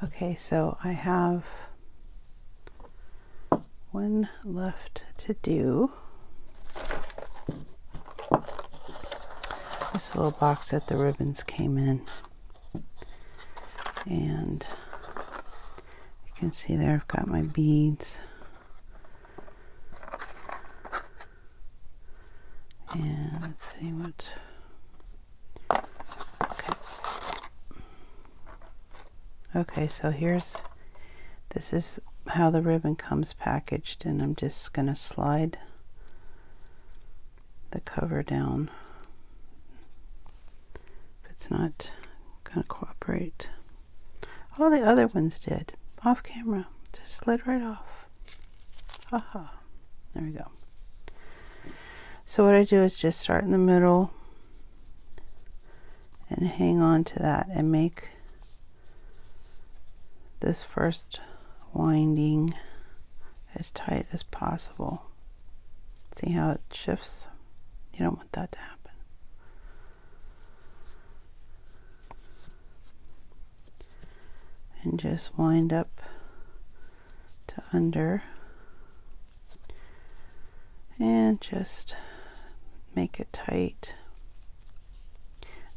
Okay, so I have one left to do. This little box that the ribbons came in, and you can see there I've got my beads, and let's see what, okay, so this is how the ribbon comes packaged, and I'm just gonna slide the cover down. If it's not gonna cooperate. All the other ones did. Off camera. Just slid right off. Haha. There we go. So what I do is just start in the middle and hang on to that and make this first winding as tight as possible. See how it shifts? You don't want that to happen. And just wind up to under and just make it tight.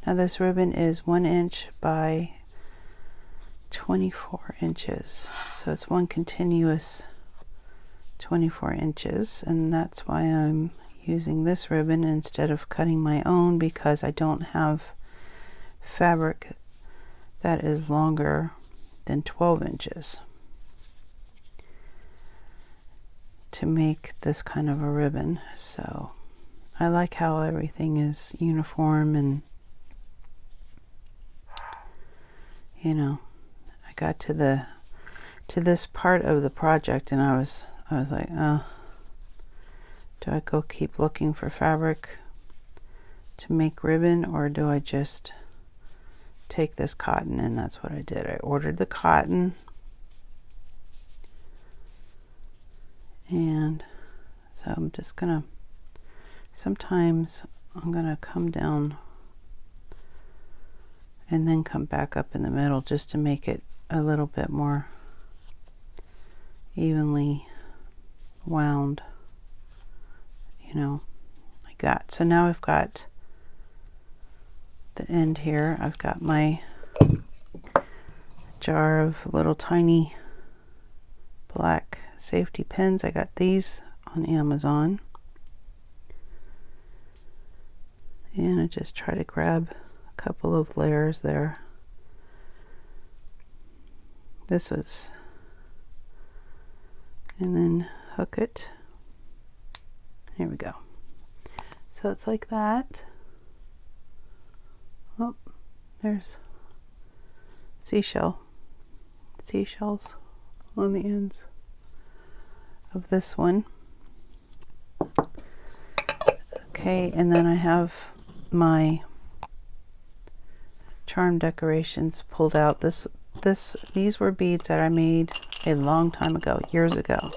Now this ribbon is 1 inch by 24 inches, so it's one continuous 24 inches, and that's why I'm using this ribbon instead of cutting my own, because I don't have fabric that is longer than 12 inches to make this kind of a ribbon. So I like how everything is uniform, and you know, I got to this part of the project and I was like, oh, do I go keep looking for fabric to make ribbon, or do I just take this cotton? And that's what I did. I ordered the cotton, and so I'm just gonna, sometimes I'm gonna come down and then come back up in the middle just to make it a little bit more evenly wound, you know, like that. So now I've got the end here. I've got my jar of little tiny black safety pins. I got these on Amazon, and I just try to grab a couple of layers there. This was, and then hook it. Here we go. So it's like that. Oh, there's seashells on the ends of this one. Okay, and then I have my charm decorations pulled out. These were beads that I made a long time ago, years ago.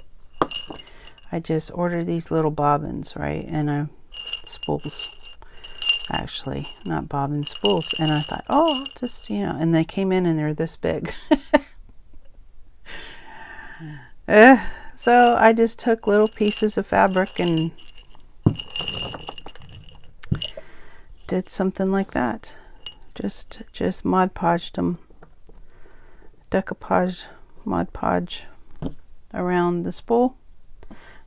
I just ordered these little bobbins, right? And spools, actually, not bobbins, spools. And I thought, oh, I'll just, you know, and they came in and they're this big. So I just took little pieces of fabric and did something like that. Just Mod Podged them, decoupage, Mod Podge around the spool.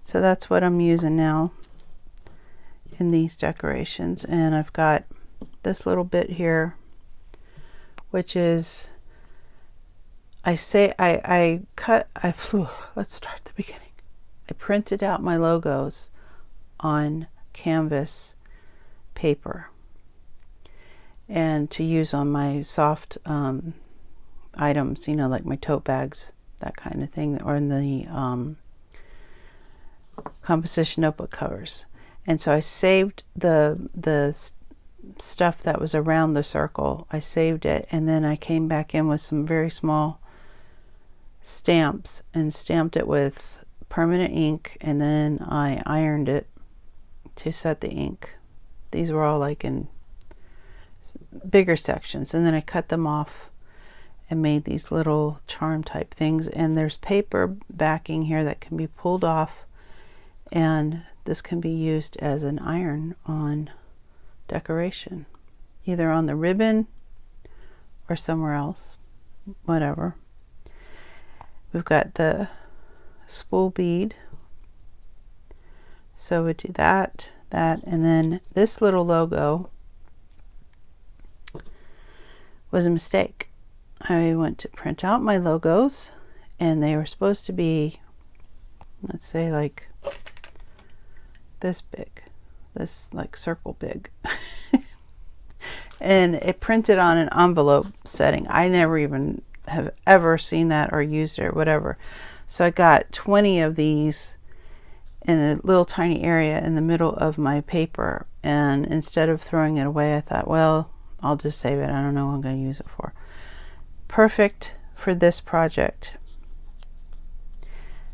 So that's what I'm using now in these decorations. And I've got this little bit here, which is, let's start at the beginning. I printed out my logos on canvas paper and to use on my soft items, you know, like my tote bags, that kind of thing, or in the composition notebook covers. And so I saved the stuff that was around the circle. I saved it, and then I came back in with some very small stamps and stamped it with permanent ink, and then I ironed it to set the ink. These were all like in bigger sections, and then I cut them off and made these little charm type things. And there's paper backing here that can be pulled off, and this can be used as an iron-on decoration, either on the ribbon or somewhere else, whatever. We've got the spool bead, so we do that, and then this little logo was a mistake. I went to print out my logos, and they were supposed to be, let's say, like this big, this like circle big. And it printed on an envelope setting. I never even have ever seen that or used it or whatever. So I got 20 of these in a little tiny area in the middle of my paper, and instead of throwing it away, I thought, well, I'll just save it. I don't know what I'm going to use it for. Perfect for this project.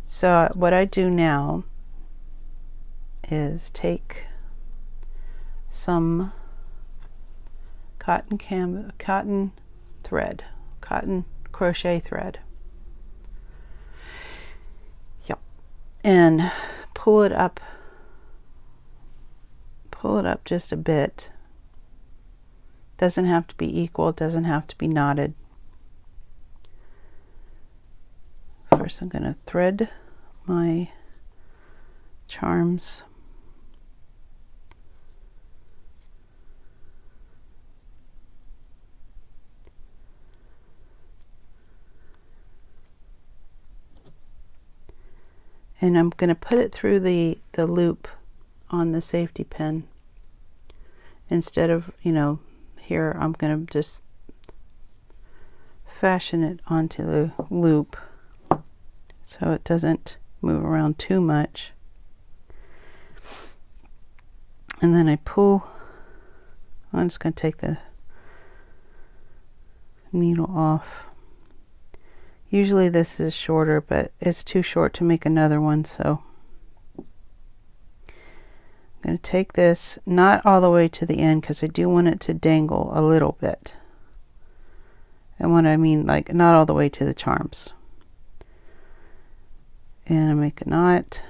So what I do now is take some cotton crochet thread. Yep. And pull it up just a bit. Doesn't have to be equal, it doesn't have to be knotted. First I'm going to thread my charms. And I'm going to put it through the loop on the safety pin. Instead of, here, I'm going to just fashion it onto the loop so it doesn't move around too much. And then I pull, I'm just going to take the needle off. Usually this is shorter, but it's too short to make another one, so I'm going to take this, not all the way to the end, because I do want it to dangle a little bit. And what I mean, like, not all the way to the charms. And I make a knot.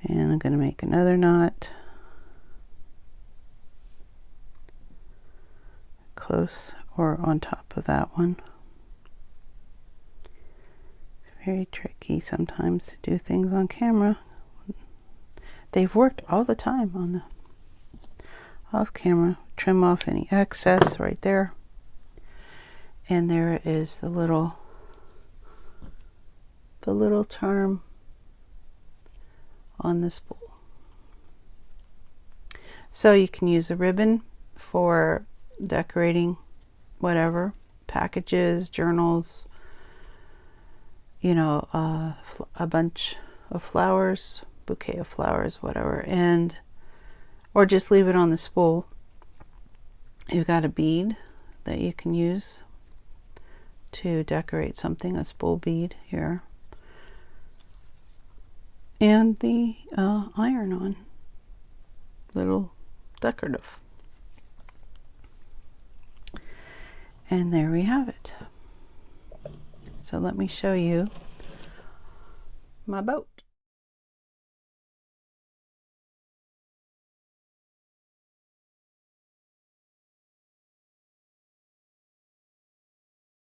And I'm going to make another knot. Close or on top of that one. It's very tricky sometimes to do things on camera. They've worked all the time on the off camera. Trim off any excess right there. And there is the little charm on the spool. So you can use a ribbon for decorating whatever, packages, journals, a bunch of flowers, bouquet of flowers, whatever, or just leave it on the spool. You've got a bead that you can use to decorate something, a spool bead here, and the iron-on little decorative. And there we have it. So let me show you my boat.